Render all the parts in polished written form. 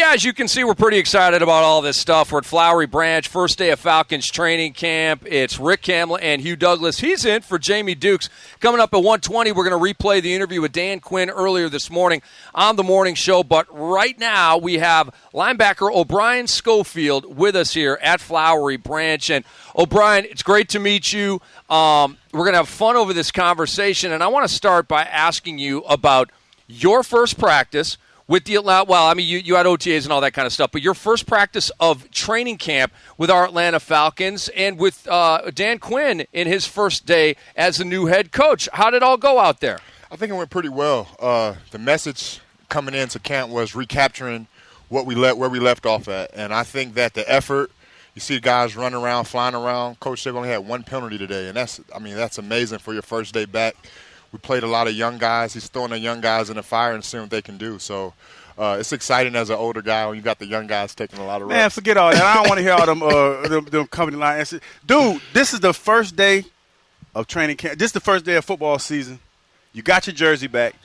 Yeah, as you can see, we're pretty excited about all this stuff. We're at Flowery Branch, first day of Falcons training camp. It's Rick Kamla and Hugh Douglas. He's in for Jamie Dukes. Coming up at 1:20, we're going to replay the interview with Dan Quinn earlier this morning on the morning show. But right now, we have linebacker O'Brien Schofield with us here at Flowery Branch. And O'Brien, it's great to meet you. We're going to have fun over this conversation. And I want to start by asking you about your first practice with the Atlanta, well, I mean, you had OTAs and all that kind of stuff, but your first practice of training camp with our Atlanta Falcons and with Dan Quinn in his first day as the new head coach. How did it all go out there? I think it went pretty well. The message coming into camp was recapturing where we left off at, and I think that the effort, you see guys running around, flying around. Coach Sig only had one penalty today, and that's amazing for your first day back. We played a lot of young guys. He's throwing the young guys in the fire and seeing what they can do. So it's exciting as an older guy when you got the young guys taking a lot of reps. Man, forget all that. I don't want to hear all them company lines. Dude, this is the first day of training camp. This is the first day of football season. You got your jersey back.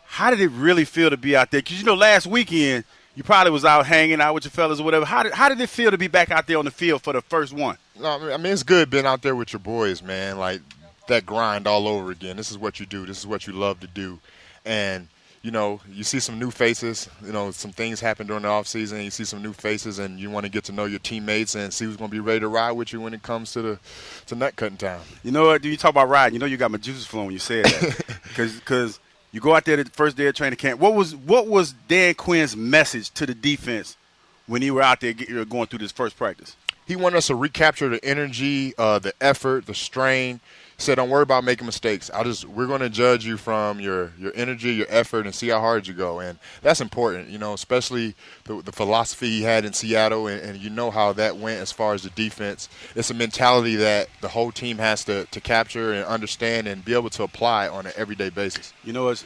How did it really feel to be out there? Because, last weekend you probably was out hanging out with your fellas or whatever. How did it feel to be back out there on the field for the first one? No, I mean, it's good being out there with your boys, man. Like, that grind all over again. This is what you do. This is what you love to do. And, you see some new faces. Some things happen during the offseason. You see some new faces, and you want to get to know your teammates and see who's going to be ready to ride with you when it comes to nut cutting time. You know what? You talk about riding. You got my juices flowing when you said that. Because you go out there the first day of training camp. What was Dan Quinn's message to the defense when you were out there going through this first practice? He wanted us to recapture the energy, the effort, the strain. He said, don't worry about making mistakes. We're going to judge you from your energy, your effort, and see how hard you go. And that's important, especially the philosophy he had in Seattle, and you know how that went as far as the defense. It's a mentality that the whole team has to capture and understand and be able to apply on an everyday basis.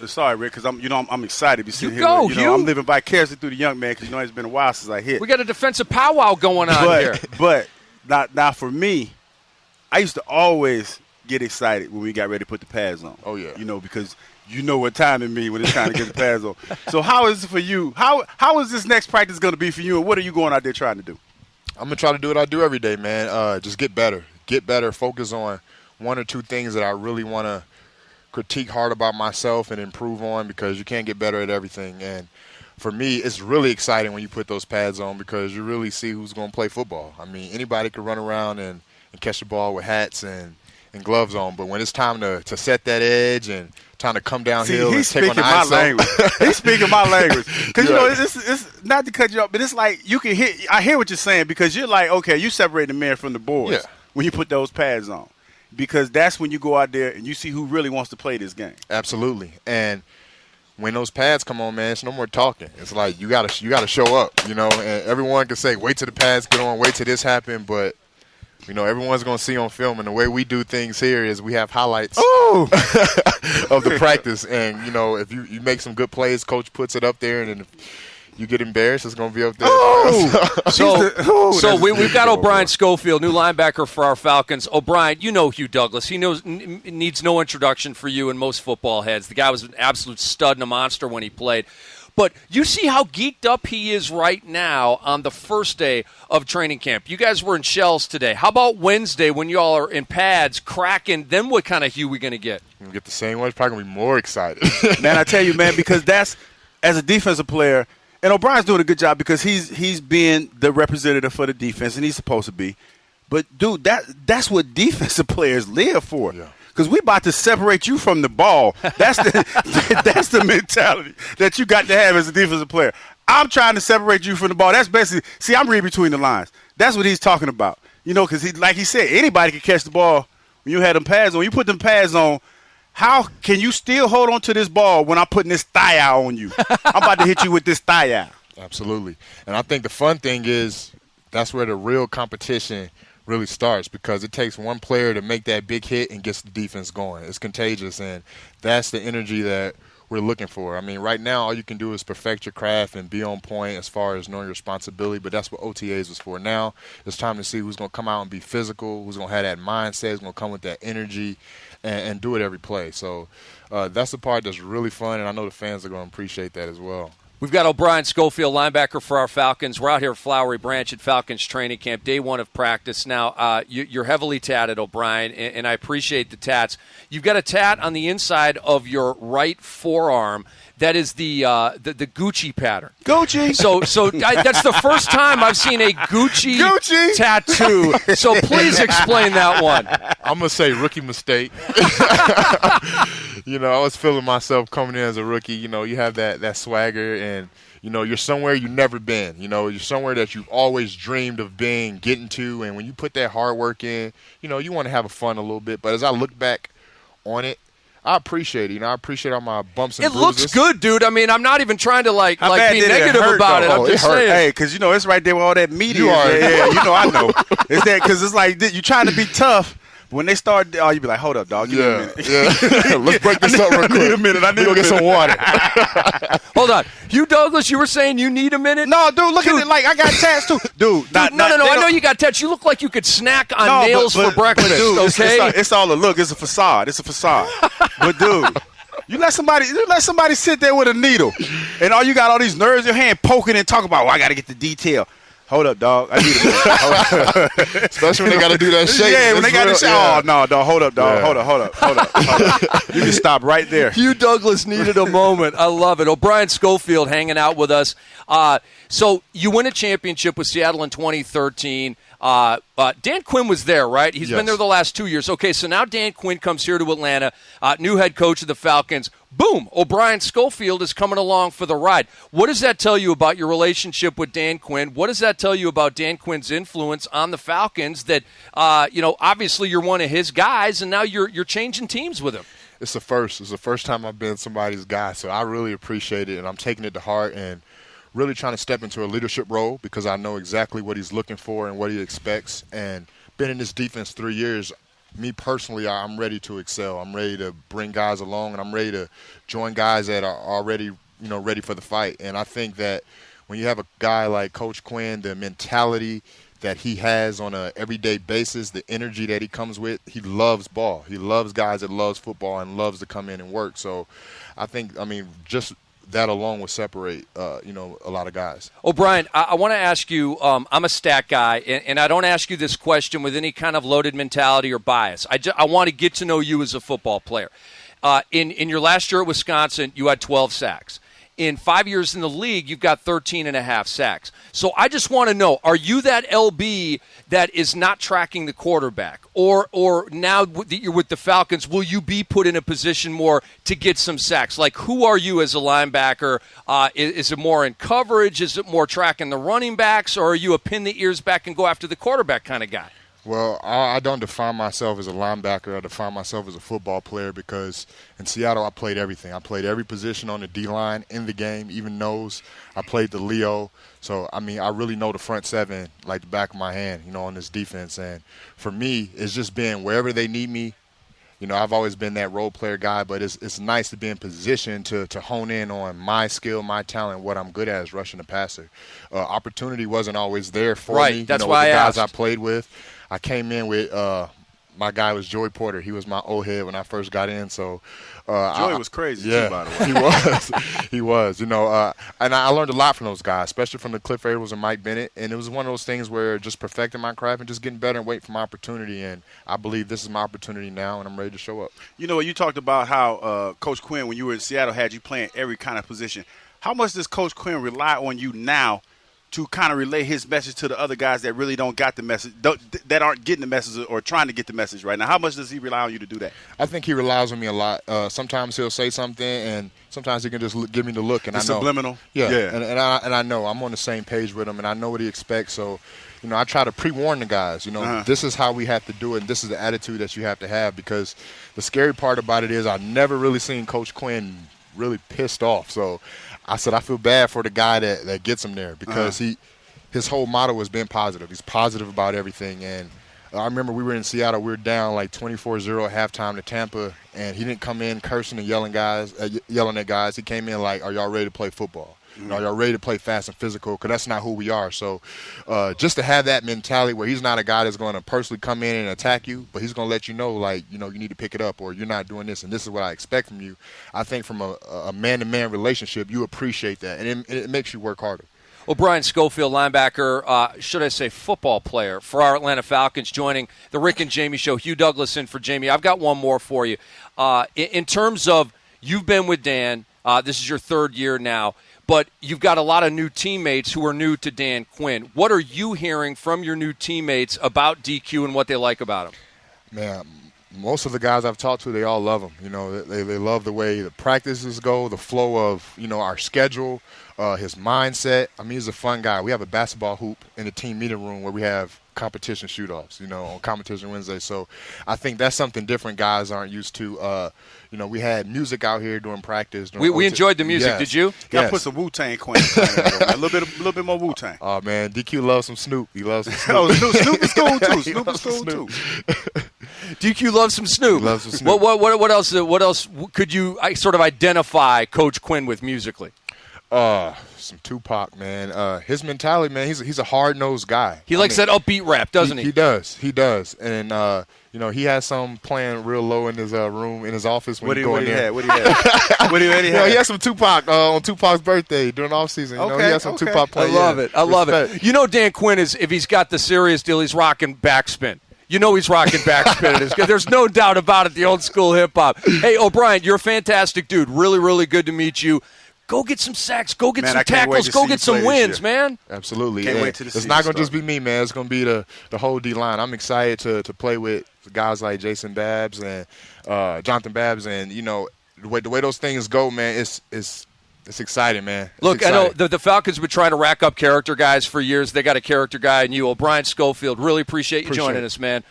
Sorry, Rick, because I'm excited to be sitting here. Hugh. I'm living vicariously through the young man because it's been a while since I hit. We got a defensive powwow going on here. But now for me, I used to always get excited when we got ready to put the pads on. Oh, yeah. Because you know what time it means when it's time to get the pads on. So how is it for you? How is this next practice going to be for you, and what are you going out there trying to do? I'm going to try to do what I do every day, man. Just get better. Get better. Focus on one or two things that I really want to critique hard about myself and improve on, because you can't get better at everything. And for me, it's really exciting when you put those pads on because you really see who's going to play football. I mean, anybody could run around and catch the ball with hats and gloves on, but when it's time to set that edge and time to come downhill and take on the ISO. He's speaking my language. Because, it's not to cut you off, but it's like you can hear – I hear what you're saying because you're like, okay, you separate the man from the boys when you put those pads on, because that's when you go out there and you see who really wants to play this game. Absolutely. And when those pads come on, man, it's no more talking. It's like you gotta show up, and everyone can say, wait till the pads get on, wait till this happen, but – everyone's going to see on film, and the way we do things here is we have highlights of the practice. And, if you make some good plays, coach puts it up there, and then if you get embarrassed, it's going to be up there. So we've got O'Brien Schofield, new linebacker for our Falcons. O'Brien, Hugh Douglas. He needs no introduction for you and most football heads. The guy was an absolute stud and a monster when he played. But you see how geeked up he is right now on the first day of training camp. You guys were in shells today. How about Wednesday when you all are in pads, cracking? Then what kind of Hugh we going to get? We'll get the same one. It's probably going to be more excited. Man, I tell you, man, because that's, as a defensive player, and O'Brien's doing a good job because he's being the representative for the defense, and he's supposed to be. But, dude, that's what defensive players live for. Yeah. Because we about to separate you from the ball. That's the mentality that you got to have as a defensive player. I'm trying to separate you from the ball. That's basically – see, I'm reading between the lines. That's what he's talking about. Because like he said, anybody can catch the ball when you had them pads on. You put them pads on, how can you still hold on to this ball when I'm putting this thigh out on you? I'm about to hit you with this thigh out. Absolutely. And I think the fun thing is that's where the real competition – really starts, because it takes one player to make that big hit and gets the defense going. It's contagious, and that's the energy that we're looking for. I mean, right now all you can do is perfect your craft and be on point as far as knowing your responsibility, but that's what OTAs was for. Now it's time to see who's going to come out and be physical, who's going to have that mindset, who's going to come with that energy and do it every play. So that's the part that's really fun, and I know the fans are going to appreciate that as well. We've got O'Brien Schofield, linebacker for our Falcons. We're out here at Flowery Branch at Falcons training camp, day one of practice. Now, you're heavily tatted, O'Brien, and I appreciate the tats. You've got a tat on the inside of your right forearm. That is the Gucci pattern. Gucci. So that's the first time I've seen a Gucci tattoo. So please explain that one. I'm going to say rookie mistake. I was feeling myself coming in as a rookie. You have that swagger and, you're somewhere you've never been. You're somewhere that you've always dreamed of getting to. And when you put that hard work in, you want to have fun a little bit. But as I look back on it, I appreciate it. I appreciate all my bumps and bruises. It looks good, dude. I mean, I'm not even trying to be negative about it. I'm just saying. Hey, because it's right there with all that media. Yeah, I know. It's that because it's like you're trying to be tough. When they start, you be like, hold up, dog. Give me a minute. Yeah. Let's break this up real quick. I need a minute. I need to get some water. Hold on. Hugh Douglas, you were saying you need a minute? No, dude, look at it. Like, I got tats, too. Dude, no. I know you got tats. You look like you could snack on nails for breakfast, dude, okay? It's all a look. It's a facade. But, dude, you let somebody sit there with a needle, and you got all these nerves in your hand poking and talking about, I got to get the detail. Hold up, dog. I need a minute. Especially when they got to do that shake. Yeah, when they got to say, oh, no, dog. Hold up, dog. Yeah. Hold up. You can stop right there. Hugh Douglas needed a moment. I love it. O'Brien Schofield hanging out with us. So you win a championship with Seattle in 2013. Dan Quinn was there, right? He's been there the last 2 years. Okay, so now Dan Quinn comes here to Atlanta, new head coach of the Falcons. Boom, O'Brien Schofield is coming along for the ride. What does that tell you about your relationship with Dan Quinn? What does that tell you about Dan Quinn's influence on the Falcons that, obviously you're one of his guys, and now you're changing teams with him? It's the first. It's the first time I've been somebody's guy, so I really appreciate it, and I'm taking it to heart and really trying to step into a leadership role because I know exactly what he's looking for and what he expects. And been in this defense 3 years, me personally, I'm ready to excel. I'm ready to bring guys along, and I'm ready to join guys that are already, ready for the fight. And I think that when you have a guy like Coach Quinn, the mentality that he has on a everyday basis, the energy that he comes with, he loves ball. He loves guys that loves football and loves to come in and work. So I think, just that alone will separate, a lot of guys. O'Brien, I want to ask you, I'm a stat guy, and I don't ask you this question with any kind of loaded mentality or bias. I want to get to know you as a football player. In your last year at Wisconsin, you had 12 sacks. In 5 years in the league, you've got 13 and a half sacks. So I just want to know, are you that LB that is not tracking the quarterback? Or now that you're with the Falcons, will you be put in a position more to get some sacks? Like, who are you as a linebacker? Is it more in coverage? Is it more tracking the running backs? Or are you a pin the ears back and go after the quarterback kind of guy? Well, I don't define myself as a linebacker. I define myself as a football player because in Seattle I played everything. I played every position on the D-line in the game, even nose. I played the Leo. So, I really know the front seven like the back of my hand, on this defense. And for me, it's just being wherever they need me. I've always been that role player guy, but it's nice to be in position to hone in on my skill, my talent, what I'm good at is rushing the passer. Opportunity wasn't always there for me. That's with why the I guys asked. I played with. I came in with my guy was Joey Porter. He was my old head when I first got in. So Joey was crazy too, by the way. He was. He was. And I learned a lot from those guys, especially from the Cliff Avrils and Mike Bennett. And it was one of those things where just perfecting my craft and just getting better and waiting for my opportunity. And I believe this is my opportunity now, and I'm ready to show up. You talked about how Coach Quinn, when you were in Seattle, had you playing every kind of position. How much does Coach Quinn rely on you now to kind of relay his message to the other guys that really don't got the message, that aren't getting the message or trying to get the message right now? How much does he rely on you to do that? I think he relies on me a lot. Sometimes he'll say something, and sometimes he can just give me the look, and I know. Subliminal? Yeah. And I know. I'm on the same page with him, and I know what he expects. So, I try to pre-warn the guys. This is how we have to do it, and this is the attitude that you have to have, because the scary part about it is I've never really seen Coach Quinn really pissed off. So I said I feel bad for the guy that gets him there, because his whole motto has been positive. He's positive about everything. And I remember we were in Seattle. We were down like 24-0 at halftime to Tampa, and he didn't come in cursing and yelling at guys. He came in like, are y'all ready to play football? Y'all ready to play fast and physical, because that's not who we are. So just to have that mentality where he's not a guy that's going to personally come in and attack you, but he's going to let you know, like, you need to pick it up, or you're not doing this, and this is what I expect from you. I think from a man-to-man relationship, you appreciate that, and it makes you work harder. Well, Brian Schofield, linebacker, should I say football player for our Atlanta Falcons, joining the Rick and Jamie show. Hugh Douglas in for Jamie. I've got one more for you. In terms of, you've been with Dan, this is your third year now, but you've got a lot of new teammates who are new to Dan Quinn. What are you hearing from your new teammates about DQ and what they like about him? Man, most of the guys I've talked to, they all love him. They love the way the practices go, the flow of, our schedule, his mindset. I mean, he's a fun guy. We have a basketball hoop in the team meeting room where we have competition shoot-offs, on Competition Wednesday. So I think that's something different guys aren't used to. We had music out here during practice. We enjoyed the music. Yes. Did you? Got to put some Wu-Tang Clan a little bit more Wu-Tang. Oh, man, DQ loves some Snoop. He loves some Snoop. Oh, Snoop is cool, too. Snoop is cool, too. DQ loves some Snoop. He loves some Snoop. What else could you sort of identify Coach Quinn with musically? Some Tupac, man. His mentality, man, he's a hard-nosed guy. He likes that upbeat rap, doesn't he? He does. And, he has some playing real low in his room, in his office when he go in there. What do you have? He had some Tupac on Tupac's birthday during the offseason. He had some Tupac playing. I love it. Dan Quinn is, if he's got the serious deal, he's rocking backspin. He's rocking backspin. There's no doubt about it, the old school hip-hop. Hey, O'Brien, you're a fantastic dude. Really, really good to meet you. Go get some sacks. Go get some tackles. Go get some wins, man. Absolutely. Can't wait to It's not going to just be me, man. It's going to be the whole D-line. I'm excited to play with guys like Jason Babbs and Jonathan Babbs. And, the way those things go, man, it's exciting, man. Look, I know the Falcons have been trying to rack up character guys for years. They got a character guy in you. O'Brien Schofield, really appreciate you joining us, man.